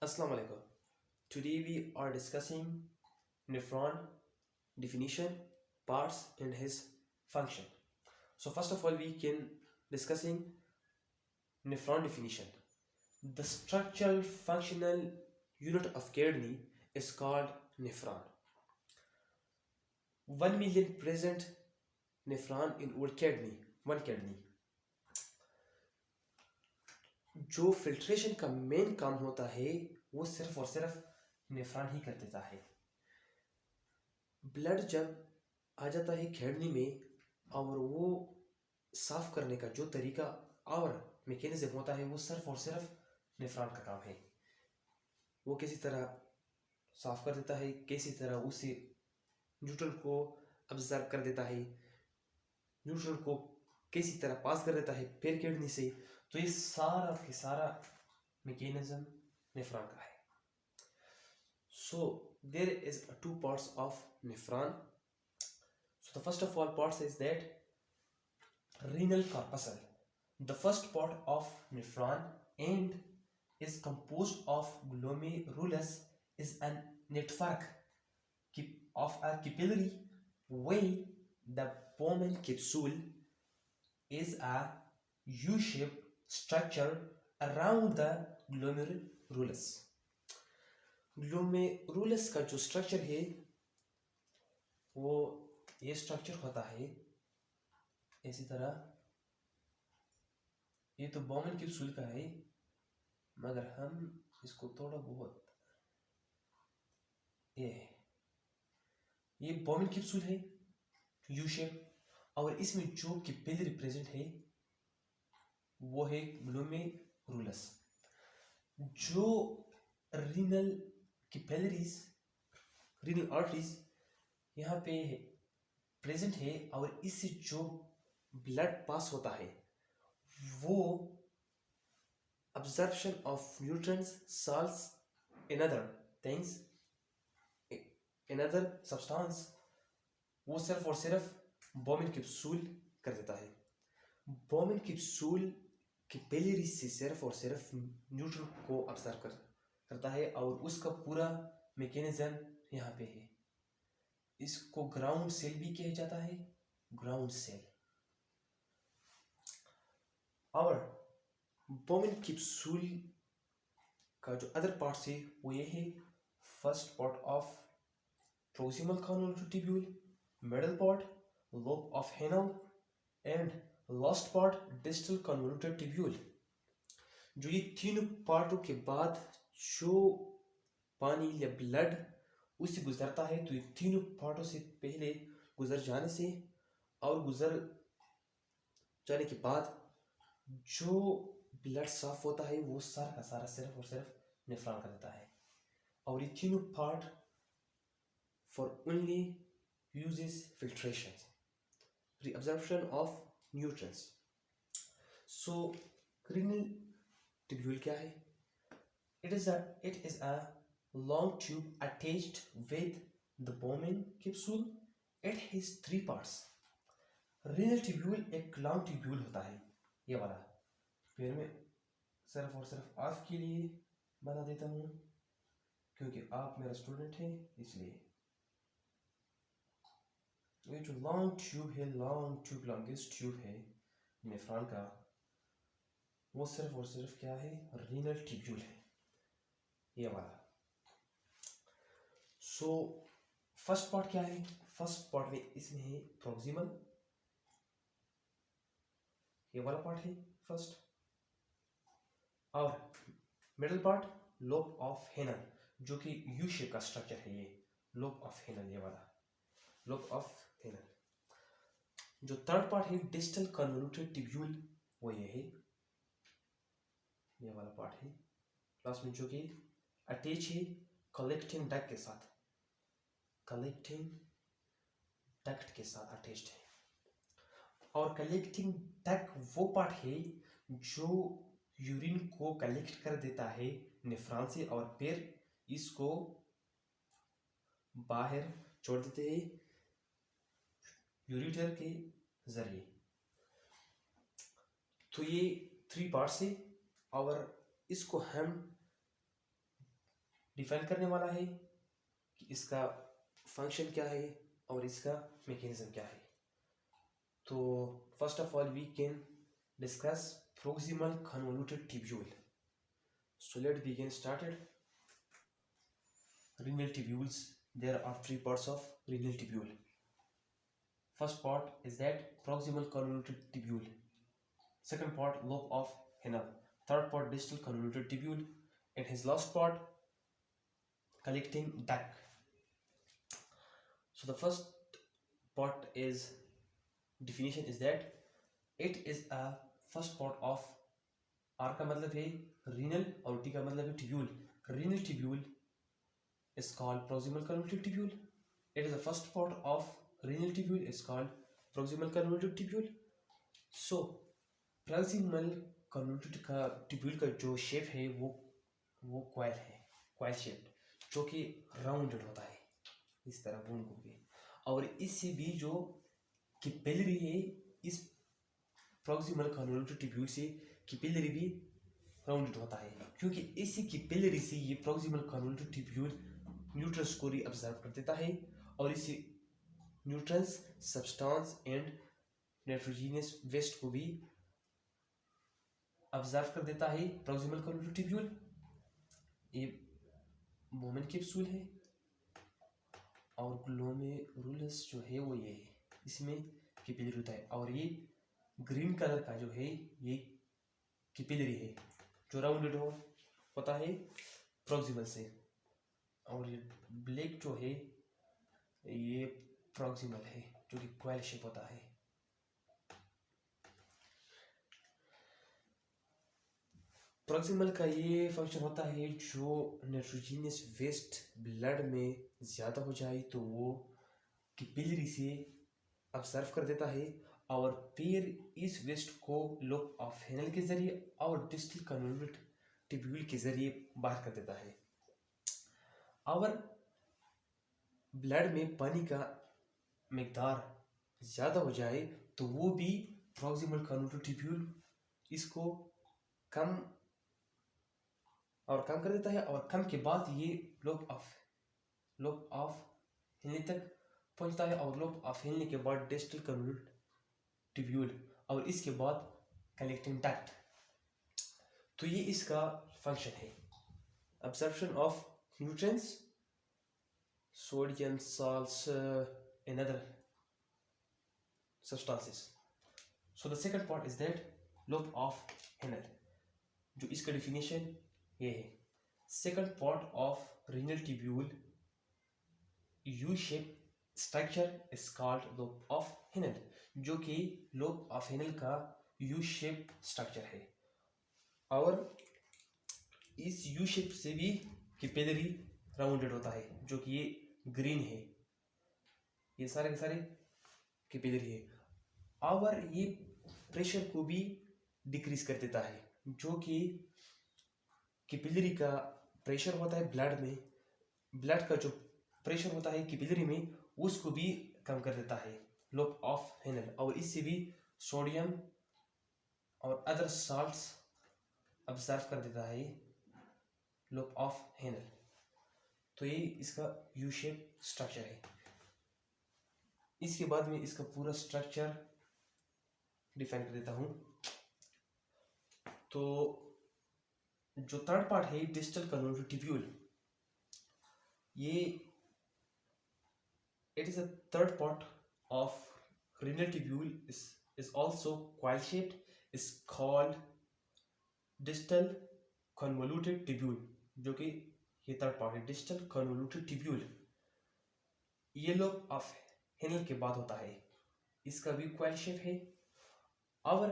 Assalamu alaikum. Today we are discussing nephron definition, parts and his function. So first of all we can discussing nephron definition. The structural functional unit of kidney is called nephron. 1 million present nephron in our kidney, one kidney. जो filtration का main काम होता है वो सिर्फ और सिर्फ nephron ही कर देता है। ब्लड जब आ जाता है किडनी में और वो साफ करने का जो तरीका और मैकेनिज्म होता है वो सिर्फ और सिर्फ नेफ्रॉन का काम है। वो किसी तरह साफ कर देता है, किसी तरह उसे न्यूट्रल को अब्जॉर्ब कर देता है, न्यूट्रल को किसी तरह पास कर देता है फिर किडनी से। तो ये सारा के सारा मैकेनिज्म नेफ्रॉन का है। So there is two parts of nephron. So the first of all parts is that renal corpuscle. The first part of nephron and is composed of glomerulus is a network of a capillary way. The Bowman capsule is a U-shaped structure around the glomerulus. Glomerulus का जो structure है वो ये structure होता है इसी तरह। ये तो बॉमन कैप्सूल का है मगर हम इसको थोड़ा बहुत ये बॉमन कैप्सूल है यू शेप और इसमें जो कैपिलरी प्रेजेंट है वो है ग्लोमेरुलस। जो रीनल कैपिलरीज रीनल आर्टरीज यहाँ पे प्रेजेंट है और इससे जो ब्लड पास होता है वो absorption of nutrients, salts, another things, another substance वो सिर्फ और सिर्फ बॉमन कैप्सूल कर देता है। बॉमन कैप्सूल कैपिलरी से सिर्फ और सिर्फ न्यूट्रल को अब्सॉर्ब करता है और उसका पूरा मैकेनिज्म यहाँ पे है। इसको ग्राउंड सेल भी कहा जाता है, ग्राउंड सेल। और बॉमन कैप्सूल का जो अदर पार्ट है वो ये है। First part of proximal convoluted tubule, middle part lobe of Henle and last part distal convoluted tubule। जो ये तीनों पार्टों के बाद जो पानी या ब्लड उससे गुजरता है तो ये तीनों पार्टों से पहले गुजर जाने से और गुजर जाने के बाद जो ब्लड साफ होता है वो सारा का सारा सिर्फ और सिर्फ नेफ्रॉन कर देता है। और ये तीनों part for only uses filtration, reabsorption of nutrients. So renal tubule क्या है? It is a long tube attached with the Bowman capsule. It has three parts. Renal tubule एक long tubule होता है ये वाला। फिर मैं सिर्फ और सिर्फ आपके लिए बना देता हूँ क्योंकि आप मेरा स्टूडेंट हैं इसलिए। ये जो लॉन्ग ट्यूब है, लॉन्गेस्ट ट्यूब है नेफ्रॉन का वो सिर्फ और सिर्फ क्या है? रीनल ट्यूब्यूल है ये वाला। सो फर्स्ट पार्ट क्या है? फर्स्ट पार्ट में इसमें है प्रॉक्सिमल, ये वाला पार्ट है फर्स्ट। और middle part lobe of Henle जो कि यू शेप का स्ट्रक्चर है। ये लोब ऑफ हेनल, ये वाला लोब ऑफ हेनल। जो थर्ड पार्ट है डिस्टल कन्वोल्यूटेड ट्यूब्यूल वो ये है, ये वाला पार्ट है लास्ट में जो कि अटैच है कलेक्टिंग डक्ट के साथ, कलेक्टिंग डक्ट के साथ अटैच्ड है। और कलेक्टिंग डक्ट वो पार्ट है जो यूरिन को कलेक्ट कर देता है नेफ्रॉन से और फिर इसको बाहर छोड़ देते हैं यूरेटर के जरिए। तो ये थ्री पार्ट्स है और इसको हम डिफाइन करने वाला है कि इसका फंक्शन क्या है और इसका मैकेनिज्म क्या है। तो first of all we can discuss proximal convoluted tubule. So let's begin started. Renal tubules. There are three parts of renal tubule. First part is that proximal convoluted tubule. Second part lobe of Henle. Third part distal convoluted tubule. And his last part collecting duct. So the first part is definition is that it is a first part of R का मतलब है renal और T का मतलब है tubule. Renal tubule is called proximal convoluted tubule. It is the first part of renal tubule is called proximal convoluted tubule. So proximal convoluted का tubule का जो शेप है वो क्वाइल है, क्वाइल शेप, जो कि राउंडेड होता है इस तरह घूम घूम के, और इससे भी जो कैपिलरी है इस प्रॉक्सिमल कन्वोल्यूटेड ट्यूब्यूल से कैपिलरी भी राउंडेड होता है, क्योंकि इसी कैपिलरी से ये प्रॉक्सिमल कन्वोल्यूटेड ट्यूब्यूल न्यूट्रंस को रिअब्जॉर्ब कर देता है और इससे nutrients, substance and nitrogenous waste को भी ऑब्जर्व कर देता है प्रॉक्सिमल कन्वोल्यूटेड ट्यूब्यूल। ये बोमेन कैप्सूल है और ग्लोमेरुलस जो है वो ये है, इसमें कैपिलरी होता है, और ये ग्रीन कलर का जो है ये कैपिलरी है जो राउंडेड होता है प्रॉक्सिमल से, और ये ब्लैक जो है ये प्रॉक्सिमल है जो कि क्वाइल शेप होता है। प्रॉक्सिमल का ये फंक्शन होता है जो नाइट्रोजनियस वेस्ट ब्लड में ज़्यादा हो जाए तो वो कैपिलरी से ऑब्जर्व कर देता है और फिर इस वेस्ट को लोब ऑफ हेनल के जरिए और डिस्टल कन्वोल्यूटेड ट्यूब्यूल के जरिए बाहर कर देता है। और ब्लड में पानी का मिकदार ज़्यादा हो जाए तो वो भी प्रॉक्सिमल कन्वोल्यूटेड ट्यूब्यूल इसको कम कर देता है, और कम के बाद ये लोब ऑफ हेनले तक पहुंचता है, और लोब ऑफ हेनले के बाद डिस्टल कन्वोल्यूटेड ट्यूब्यूल और इसके बाद कलेक्टिंग डक्ट। तो ये इसका फंक्शन है, absorption of nutrients, sodium, salts and other substances. So the second part is that lobe of Henle, जो इसका डेफिनेशन ये है। Second part of renal tubule U shape structure is called lobe of Henle, जो कि lobe of Henle का U shape structure है, और इस यू शेप से भी कैपिलरी राउंडेड होता है जो कि ये ग्रीन है, ये सारे के सारे कैपिलरी है, और ये प्रेशर को भी डिक्रीज कर देता है, जो कि कैपिलरी का प्रेशर होता है ब्लड में, ब्लड का जो प्रेशर होता है कैपिलरी में उसको भी कम कर देता है लोब ऑफ हेनल, और इससे भी सोडियम और अदर साल्ट्स ऑब्जर्व कर देता है लोब ऑफ हेनल। तो ये इसका यू शेप स्ट्रक्चर है। इसके बाद में इसका पूरा स्ट्रक्चर डिफाइन कर देता हूँ। तो जो थर्ड पार्ट है डिस्टल कन्वोल्यूटेड ट्यूब्यूल, ये it is a third part of renal tubule is also coil shaped, is called distal convoluted tubule, जो कि ये थर्ड पार्ट है डिस्टल कन्वोल्यूटेड ट्यूब्यूल। ये लोब ऑफ हेनल के बाद होता है, इसका भी क्वाइल शेप है, और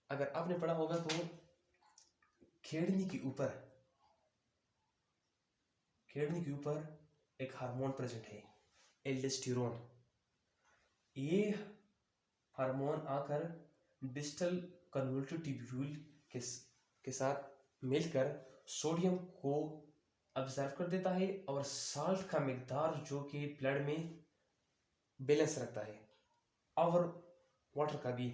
अगर आपने पढ़ा होगा तो किडनी के ऊपर एक हार्मोन प्रेजेंट है एल्डोस्टेरोन। ये हार्मोन आकर डिस्टल कन्वोल्यूटेड ट्यूब्यूल के साथ मिलकर सोडियम को ऑब्जर्व कर देता है और साल्ट का मिकदार जो कि ब्लड में बैलेंस रखता है, और वाटर का भी।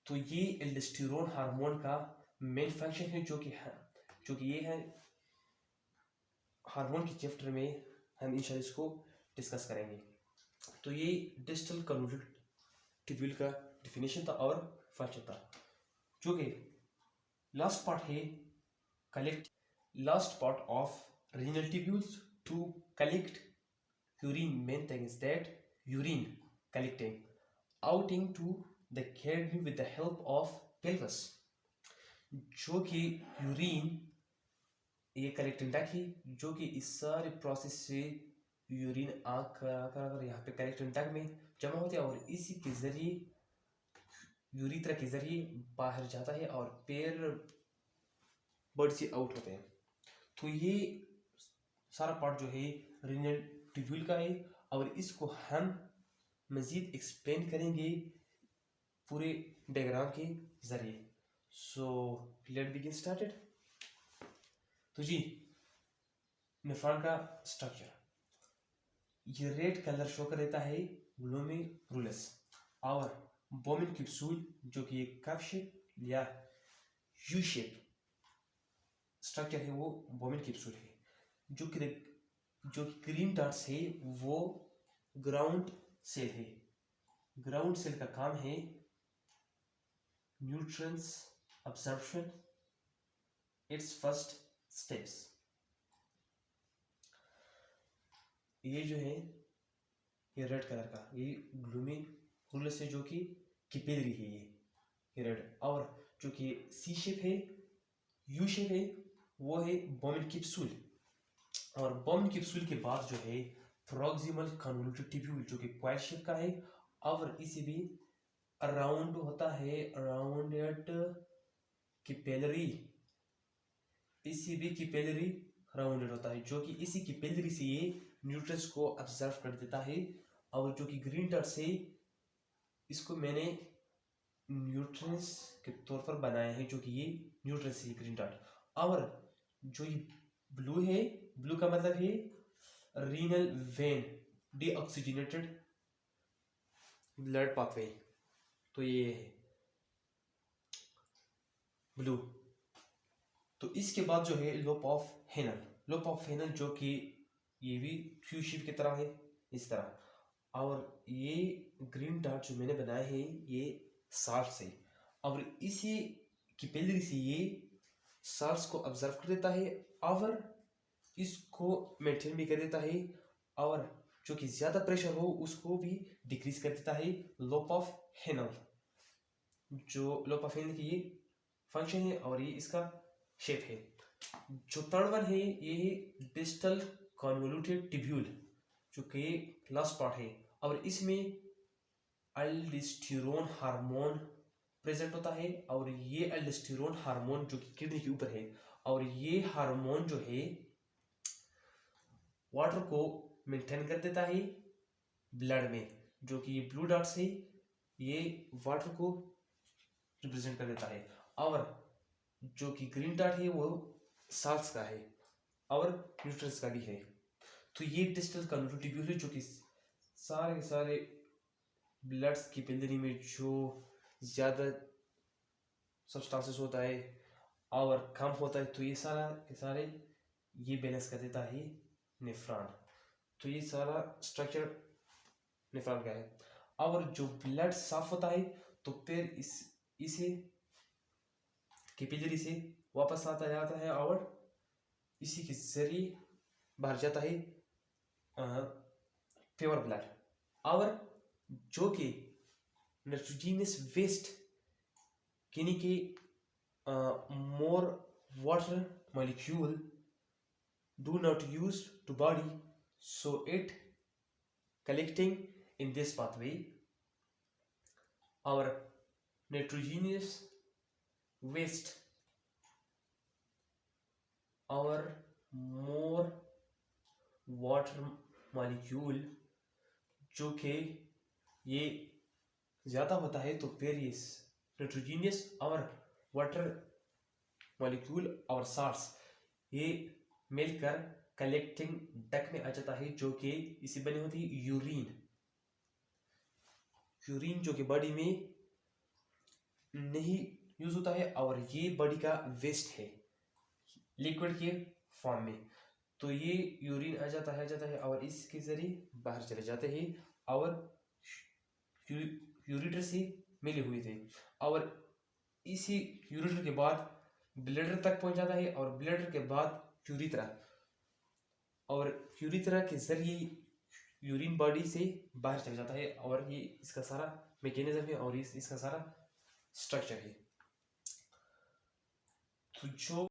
तो ये एल्डोस्टेरोन हार्मोन का मेन फंक्शन है, जो कि ये है हार्मोन के चैप्टर में हम इंशाल्लाह इसको डिस्कस करेंगे। तो ये डिस्टल कन्वोल्यूटेड ट्यूब्यूल का डिफिनेशन था और फंक्शन था, जो कि लास्ट पार्ट है collect last part of renal tubules to collect urine. Main thing is that urine collecting out into the kidney with the help of pelvis, जो कि urine ये कलेक्टिंग डक्ट है, जो कि इस सारे प्रोसेस से यूरिन आँख कर यहाँ पे कलेक्टिंग डक्ट में जमा होता है और इसी के जरिए यूरिथ्रा के जरिए बाहर जाता है और पैर बर्ड से आउट होते हैं। तो ये सारा पार्ट जो है रीनल ट्यूब्यूल का है और इसको हम मज़ीद एक्सप्लेन करेंगे पूरे डायग्राम के ज़रिए। So let begin started. तो जी नेफ्रॉन का स्ट्रक्चर ये रेड कलर शो कर देता है ग्लोमेरुलस और बोमिन कैप्सूल जो कि एक कप शेप या यू शेप स्ट्रक्चर है, वो बोमिन कैप्सूल है। जो ग्रीन डॉट्स है वो ग्राउंड सेल है। ग्राउंड सेल का काम है nutrients absorption, it's first steps. ये जो है ये रेड कलर का ये ग्लोमेरुलस है, जो कि कैपिलरी है ये रेड, और जो कि सी शेप है यू शेप है वो है बोमिन कैप्सूल। और बोमिन कैप्सूल के बाद जो है प्रॉक्सिमल कन्वोल्यूटेड ट्यूब्यूल जो कि क्वाइल शेप का है और इसे भी अराउंड होता है अराउंडेड कैपिलरी, इसी भी कैपिलरी राउंडेड होता है, जो कि इसी कैपिलरी से ये न्यूट्रिएंट्स को अब्जॉर्ब कर देता है। और जो कि ग्रीन डॉट से इसको मैंने न्यूट्रिएंट्स के तौर पर बनाया है, जो कि ये न्यूट्रिएंट्स है ग्रीन डॉट। और जो ये ब्लू है, ब्लू का मतलब है renal vein deoxygenated blood pathway, तो ये है ब्लू। तो इसके बाद जो है लोप ऑफ हेनल जो कि ये भी फ्यू शिप की तरह है इस तरह। और ये ग्रीन डॉट जो मैंने बनाया है ये साल्ट से, और इसी कैपिलरी से ये साल्ट्स को ऑब्जर्व कर देता है और इसको मेंटेन भी कर देता है, और जो कि ज़्यादा प्रेशर हो उसको भी डिक्रीज कर देता है। लोप ऑफ हेनल, जो लोप ऑफ हेनल की ये फंक्शन है और ये इसका शेप है। जो थर्ड वन है ये है डिस्टल कन्वोल्यूटेड ट्यूब्यूल, जो कि लास्ट पार्ट है, और इसमें अल्डोस्टेरोन हार्मोन प्रेजेंट होता है। और ये अल्डोस्टेरोन हार्मोन जो कि किडनी के ऊपर है, और ये हार्मोन जो है वाटर को मेंटेन कर देता है ब्लड में, जो कि ये ब्लू डॉट से ये वाटर को रिप्रेजेंट कर देता है। और जो कि ग्रीन डॉट है वो साल्ट्स का है और न्यूट्रिएंट्स का भी है। तो ये डिस्टल कन्वोल्यूटेड ट्यूब्यूल है, जो कि सारे के सारे ब्लड्स की कैपिलरी में जो ज़्यादा सब्सटेंसेस होता है और कम होता है, तो ये सारा के सारे ये बैलेंस कर देता है नेफ्रॉन। तो ये सारा स्ट्रक्चर नेफ्रॉन का है। और जो ब्लड साफ होता है तो फिर इसे कैपिलरी से वापस आता जाता है और इसी के जरिए बाहर जाता है प्योर ब्लड। और जो कि नाइट्रोजनस वेस्ट यानी कि more water molecule do not use to body, so it collecting in this pathway. Our nitrogenous waste, our more water molecule जो कि ये ज़्यादा होता है तो फिर ये नाइट्रोजनस और वाटर मॉलिक्यूल और साल्ट्स ये मिलकर कलेक्टिंग डक्ट में आ जाता है, जो कि इसी बनी होती है यूरिन जो कि बॉडी में नहीं यूज होता है और ये बॉडी का वेस्ट है लिक्विड के फॉर्म में। तो ये यूरिन आ जाता है और इसके जरिए बाहर चले जाते हैं और यूरेटर से मिले हुए थे और इसी यूरेटर के बाद ब्लैडर तक पहुंच जाता है और ब्लैडर के बाद यूरिथ्रा और यूरिथ्रा के जरिए यूरिन बॉडी से बाहर चला जाता है और ये इसका सारा मैकेनिज्म है और इसका सारा स्ट्रक्चर है। तो जो